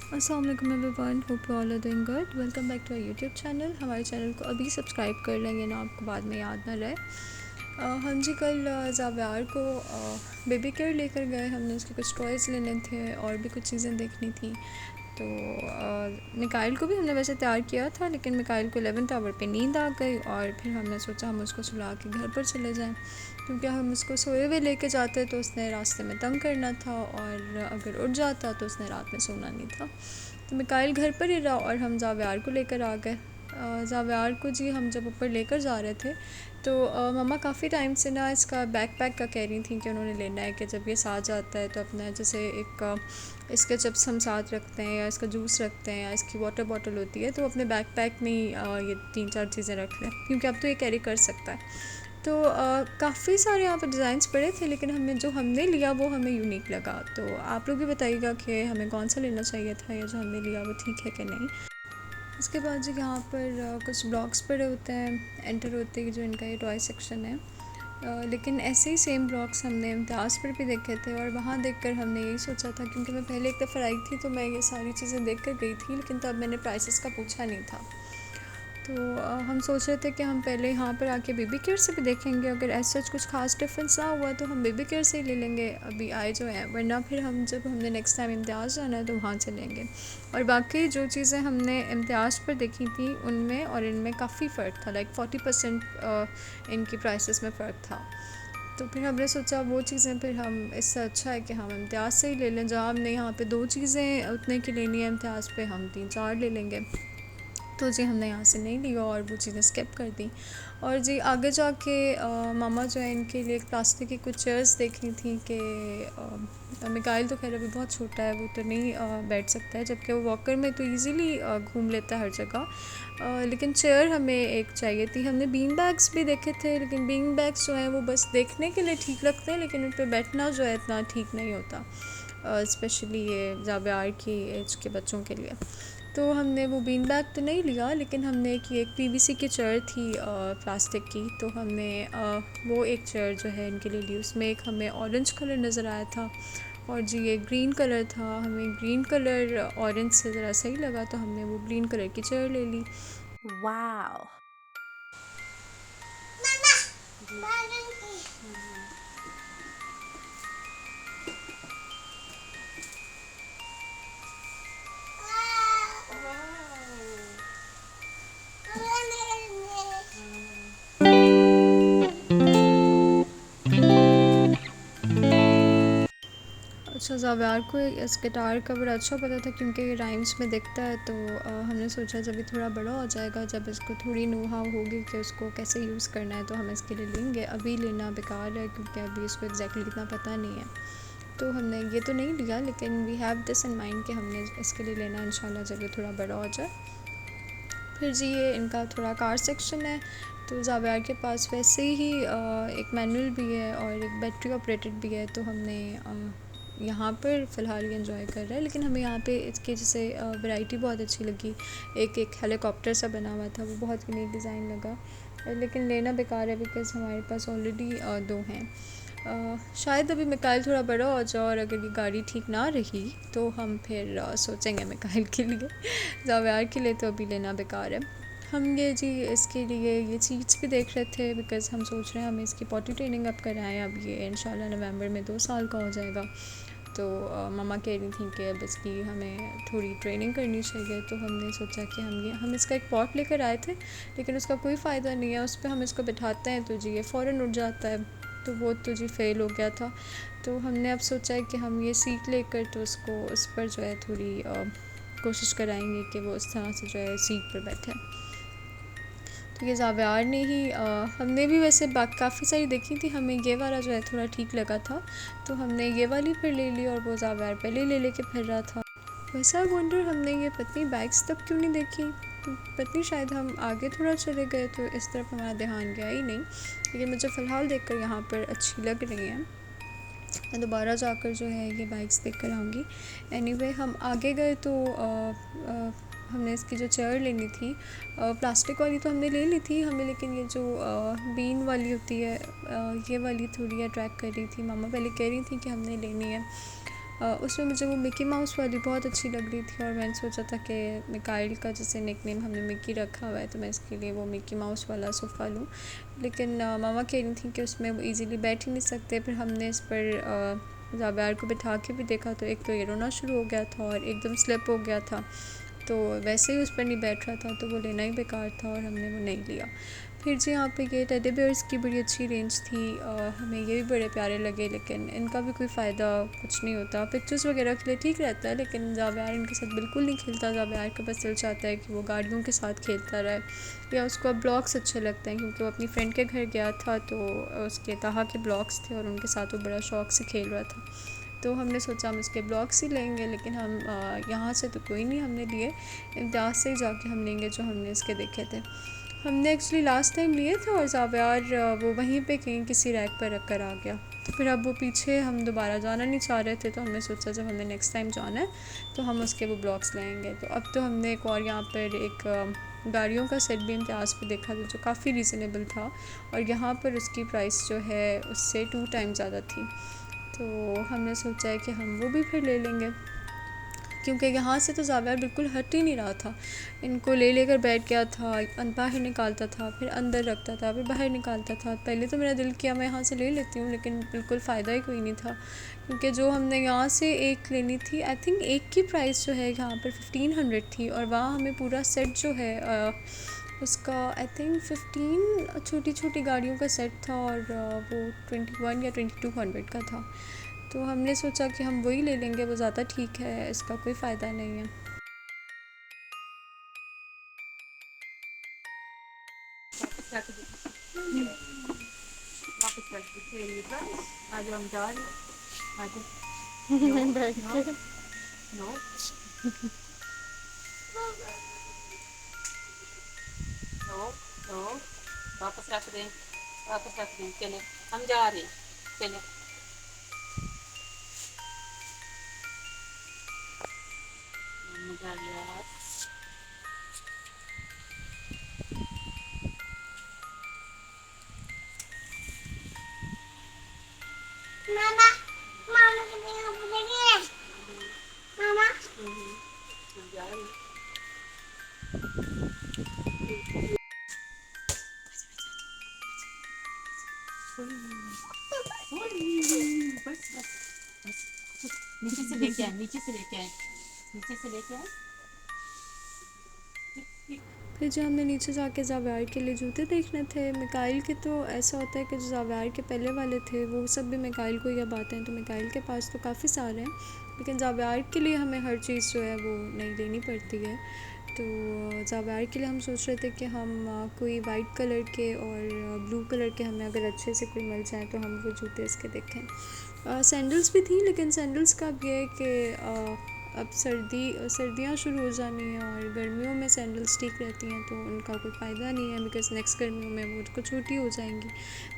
अस्सलाम वालेकुम everyone, hope you all are doing good. Welcome back to our YouTube channel. हमारे channel को अभी सब्सक्राइब कर लेंगे ना, आपको बाद में याद ना रहे। हम जी कल ज़ाव्यार को बेबी केयर लेकर गए। हमने उसके कुछ टॉयज़ लेने थे और भी कुछ चीज़ें देखनी थी। तो मिकाइल को भी हमने वैसे तैयार किया था, लेकिन मिकाइल को 11th आवर पे नींद आ गई और फिर हमने सोचा हम उसको सुला के घर पर चले जाएं, क्योंकि हम उसको सोए हुए लेके जाते तो उसने रास्ते में तंग करना था और अगर उठ जाता तो उसने रात में सोना नहीं था। तो मिकाइल घर पर ही रहा और हम ज़ाव्यार को लेकर आ गए। ज़ाव्यार को जी हम जब ऊपर लेकर जा रहे थे तो मम्मा काफ़ी टाइम से ना इसका बैकपैक का कह रही थी कि उन्होंने लेना है, कि जब ये साथ जाता है तो अपना जैसे एक इसके चिप्स हम साथ रखते हैं या इसका जूस रखते हैं या इसकी वाटर बॉटल होती है, तो अपने बैकपैक में ही ये 3-4 चीज़ें रख लें, क्योंकि अब तो ये कैरी कर सकता है। तो काफ़ी सारे यहाँ पर डिज़ाइंस पड़े थे, लेकिन हमने लिया वो हमें यूनिक लगा। तो आप लोग भी बताइएगा कि हमें कौन सा लेना चाहिए था या जो हमने लिया वो ठीक है कि नहीं। उसके बाद जी यहाँ पर कुछ ब्लॉक्स पड़े होते हैं, एंटर होते हैं जो इनका ये टॉय सेक्शन है। लेकिन ऐसे ही सेम ब्लॉक्स हमने इम्तिहाज़ पर भी देखे थे और वहाँ देखकर हमने यही सोचा था, क्योंकि मैं पहले एक दफ़ा आई थी तो मैं ये सारी चीज़ें देख कर गई थी, लेकिन तब मैंने प्राइसेस का पूछा नहीं था। तो हम सोच रहे थे कि हम पहले यहाँ पर आके बेबी केयर से भी देखेंगे, अगर ऐसा कुछ खास डिफरेंस ना हुआ तो हम बेबी केयर से ही ले लेंगे अभी आए जो है, वरना फिर जब हमने नेक्स्ट टाइम इम्तिहाज़ जाना है तो वहाँ से लेंगे। और बाकी जो चीज़ें हमने इम्तिहाज़ पर देखी थी उनमें और इनमें काफ़ी फ़र्क था, लाइक 40% इनकी प्राइसेस में फ़र्क था। तो फिर हमने सोचा वो चीज़ें फिर हम इससे अच्छा है कि हम इम्तिहाज़ से ही ले लें। जहाँ हमने यहाँ पे 2 चीज़ें उतने की लेनी है, इम्तिहाज़ पे हम 3-4 ले लेंगे। तो जी हमने यहाँ से नहीं लिया और वो चीज़ें स्किप कर दी। और जी आगे जाके मामा जो है इनके लिए प्लास्टिक की कुछ चेयर्स देखी थी कि मिकाइल तो खैर अभी बहुत छोटा है, वो तो नहीं बैठ सकता है, जबकि वो वॉकर में तो इजीली घूम लेता है हर जगह। लेकिन चेयर हमें एक चाहिए थी। हमने बीन बैग्स भी देखे थे, लेकिन बीन बैग्स जो हैं वो बस देखने के लिए ठीक लगते हैं, लेकिन उन पर बैठना जो है इतना ठीक नहीं होता, स्पेशली ये ज़ाव्यार की एज के बच्चों के लिए। तो हमने वो बीन बैग तो नहीं लिया, लेकिन हमने एक पीवीसी की चेयर थी प्लास्टिक की, तो हमने वो एक चेयर जो है इनके लिए ली। उसमें एक हमें ऑरेंज कलर नज़र आया था और जी ये ग्रीन कलर था। हमें ग्रीन कलर ऑरेंज से ज़रा सही लगा, तो हमने वो ग्रीन कलर की चेयर ले ली। वाओ। अच्छा, ज़ाव्यार को इस गिटार का बड़ा अच्छा पता था, क्योंकि ये राइम्स में दिखता है। तो हमने सोचा जब ये थोड़ा बड़ा हो जाएगा, जब इसको थोड़ी नो हाउ होगी कि उसको कैसे यूज़ करना है, तो हम इसके लिए लेंगे। अभी लेना बेकार है, क्योंकि अभी इसको एग्जैक्टली इतना पता नहीं है। तो हमने ये तो नहीं लिया, लेकिन we have this in mind कि हमने इसके लिए लेना इंशाल्लाह जब ये थोड़ा बड़ा हो जाए। फिर जी ये इनका थोड़ा कार सेक्शन है। तो ज़ाव्यार के पास वैसे ही एक मैनुअल भी है और एक बैटरी ऑपरेटेड भी है, तो हमने यहाँ पर फ़िलहाल ये इन्जॉय कर रहा है। लेकिन हमें यहाँ पे इसकी जैसे वैरायटी बहुत अच्छी लगी। एक हेलीकॉप्टर सा बना हुआ था, वो बहुत यूनिक डिज़ाइन लगा, लेकिन लेना बेकार है बिकॉज़ हमारे पास ऑलरेडी 2 हैं। शायद अभी मिकाइल थोड़ा बड़ा हो जाए और अगर ये गाड़ी ठीक ना रही तो हम फिर सोचेंगे मिकाइल के लिए। ज़ाव्यार के लिए तो अभी लेना बेकार है। हम ये जी इसके लिए ये सीट्स भी देख रहे थे, बिकॉज़ हम सोच रहे हैं हम इसकी पॉटी ट्रेनिंग अब कराएं। अब ये इंशाल्लाह नवंबर में 2 साल का हो जाएगा। तो मम्मा कह रही थी कि अब इसकी हमें थोड़ी ट्रेनिंग करनी चाहिए। तो हमने सोचा कि हम इसका एक पॉट लेकर आए थे, लेकिन उसका कोई फ़ायदा नहीं है। उस पर हम इसको बिठाते हैं तो जी ये फ़ौरन उठ जाता है, तो वो तो जी फ़ेल हो गया था। तो हमने अब सोचा है कि हम ये सीट लेकर तो उसको उस पर जो है थोड़ी कोशिश कराएंगे कि वो उस तरह से जो है सीट पर बैठे। तो ये ज़ाव्यार ने ही हमने भी वैसे काफ़ी सारी देखी थी, हमें ये वाला जो है थोड़ा ठीक लगा था, तो हमने ये वाली फिर ले ली और वो ज़ाव्यार पहले ले लेके फिर रहा था। वैसे आई वंडर हमने ये पत्नी बैग्स तब क्यों नहीं देखी। पत्नी शायद हम आगे थोड़ा चले गए तो इस तरफ हमारा ध्यान गया ही नहीं, लेकिन मुझे फ़िलहाल देखकर यहाँ पर अच्छी लग रही हैं। मैं दोबारा जाकर जो है ये बाइक्स देख कर आऊँगी। एनीवे हम आगे गए तो हमने इसकी जो चेयर लेनी थी, प्लास्टिक वाली तो हमने ले ली थी हमें, लेकिन ये जो बीन वाली होती है ये वाली थोड़ी अट्रैक्ट कर रही थी। मामा पहले कह रही थी कि हमने लेनी है। उसमें मुझे वो मिकी माउस वाली बहुत अच्छी लग रही थी और मैंने सोचा था कि मिकाइल का जैसे निकनेम हमने मिकी रखा हुआ है तो मैं इसके लिए वो मिकी माउस वाला सोफ़ा लूँ। लेकिन मामा कह रही थी कि उसमें वो ईज़िली बैठ ही नहीं सकते। फिर हमने इस पर ज़ाबियार को बिठा के भी देखा तो एक तो ये रोना शुरू हो गया था और एकदम स्लिप हो गया था, तो वैसे ही उस पर नहीं बैठ रहा था, तो वो लेना ही बेकार था और हमने वो नहीं लिया। फिर जी यहाँ पे ये टेडी बेयर्स की बड़ी अच्छी रेंज थी, हमें ये भी बड़े प्यारे लगे, लेकिन इनका भी कोई फ़ायदा कुछ नहीं होता। पिक्चर्स वगैरह के लिए ठीक रहता है, लेकिन ज़ाबियार इनके साथ बिल्कुल नहीं खेलता। ज़ाबियार का बस दिल चाहता है कि वो गाड़ियों के साथ खेलता रहे, या उसको अब ब्लॉक्स अच्छे लगते हैं, क्योंकि वो अपनी फ्रेंड के घर गया था तो उसके ताहा के ब्लॉक्स थे और उनके साथ वो बड़ा शौक़ से खेल रहा था। तो हमने सोचा हम इसके ब्लॉक्स ही लेंगे, लेकिन हम यहाँ से तो कोई नहीं हमने लिए, इम्तियाज़ से ही जाके हम लेंगे जो हमने इसके देखे थे। हमने एक्चुअली लास्ट टाइम लिए थे और ज़ाबियार वो वहीं पे कहीं किसी रैक पर रख कर आ गया, तो फिर अब वो पीछे हम दोबारा जाना नहीं चाह रहे थे, तो हमने सोचा जब हमें नेक्स्ट टाइम जाना है तो हम उसके वो ब्लॉक्स लाएंगे। तो अब तो हमने एक और यहाँ पर एक गाड़ियों का सेट भी इम्तियाज़ पे देखा था जो काफ़ी रीज़नेबल था, और यहाँ पर उसकी प्राइस जो है उससे 2 टाइम ज़्यादा थी। तो हमने सोचा है कि हम वो भी फिर ले लेंगे, क्योंकि यहाँ से तो ज़ाबियार बिल्कुल हट ही नहीं रहा था। इनको ले लेकर बैठ गया था, बाहर निकालता था, फिर अंदर रखता था, फिर बाहर निकालता था। पहले तो मेरा दिल किया मैं यहाँ से ले लेती हूँ, लेकिन बिल्कुल फ़ायदा ही कोई नहीं था, क्योंकि जो हमने यहाँ से एक लेनी थी, आई थिंक एक की प्राइस जो है यहाँ पर 1500 थी, और वहाँ हमें पूरा सेट जो है उसका आई थिंक 15 छोटी छोटी गाड़ियों का सेट था, और वो 21 या 2200 का था। तो हमने सोचा कि हम वही ले लेंगे, वो ज़्यादा ठीक है, इसका कोई फ़ायदा नहीं है। आज हम जा रहे आज नो नो नो वापस रख दें, वापस रख दें। चले हम जा रहे हैं, चले मजा आ गया। मामा मामा के लिए हम बोलेंगे मामा हम जा रहे हैं। बस बस बस नीचे से लेके आए, नीचे से लेके आए, नीचे से लेके आए। फिर जो हमने नीचे जाके ज़ाबियार के लिए जूते देखने थे, मिकाइल के तो ऐसा होता है कि जो ज़ाबियार के पहले वाले थे वो सब भी मिकाइल को ही अब आते हैं, तो मिकाइल के पास तो काफ़ी सारे हैं, लेकिन ज़ाबियार के लिए हमें हर चीज़ जो है वो नई लेनी पड़ती है। तो ज़ाबियार के लिए हम सोच रहे थे कि हम कोई वाइट कलर के और ब्लू कलर के हमें अगर अच्छे से कोई मिल जाए तो हम वो जूते इसके देखें। सैंडल्स भी थी, लेकिन सैंडल्स का अब ये है कि अब सर्दियाँ शुरू हो जानी हैं और गर्मियों में सैंडल्स ठीक रहती हैं, तो उनका कोई फ़ायदा नहीं है, बिकॉज़ नेक्स्ट गर्मियों में वो कुछ छोटी हो जाएंगी,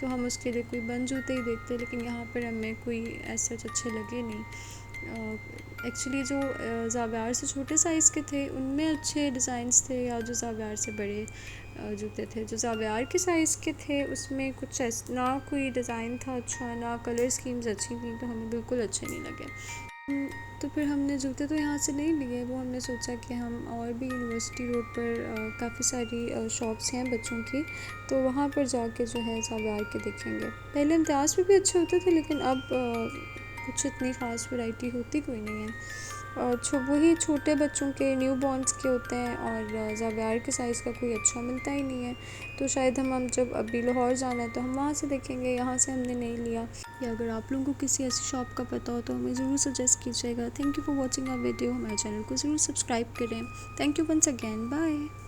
तो हम उसके लिए कोई बंद जूते ही देखते हैं। लेकिन यहाँ पर हमें कोई ऐसा अच्छे लगे नहीं। एक्चुअली जो ज़ाबियार से छोटे साइज़ के थे उनमें अच्छे डिज़ाइंस थे, या जो ज़ाबियार से बड़े जूते थे, जो ज़ाबियार के साइज़ के थे उसमें कुछ ना कोई डिज़ाइन था अच्छा, ना कलर स्कीम्स अच्छी थी, तो हमें बिल्कुल अच्छे नहीं लगे। तो फिर हमने जूते तो यहाँ से नहीं लिए, वो हमने सोचा कि हम और भी यूनिवर्सिटी रोड पर काफ़ी सारी शॉप्स हैं बच्चों की, तो वहाँ पर जाके जो है ज़ाबियार के देखेंगे। पहले इम्तियाज़ पे भी अच्छे होते थे, लेकिन अब कुछ इतनी ख़ास वैरायटी होती कोई नहीं है। वही छोटे बच्चों के न्यू बॉर्न्स के होते हैं, और ज़ाबियार के साइज़ का कोई अच्छा मिलता ही नहीं है, तो शायद हम जब अभी लाहौर जाना है तो हम वहाँ से देखेंगे, यहाँ से हमने नहीं लिया। या अगर आप लोगों को किसी ऐसी शॉप का पता हो तो हमें ज़रूर सजेस्ट कीजिएगा। Thank you for watching our video, हमारे चैनल को ज़रूर सब्सक्राइब करें। Thank you once again, bye.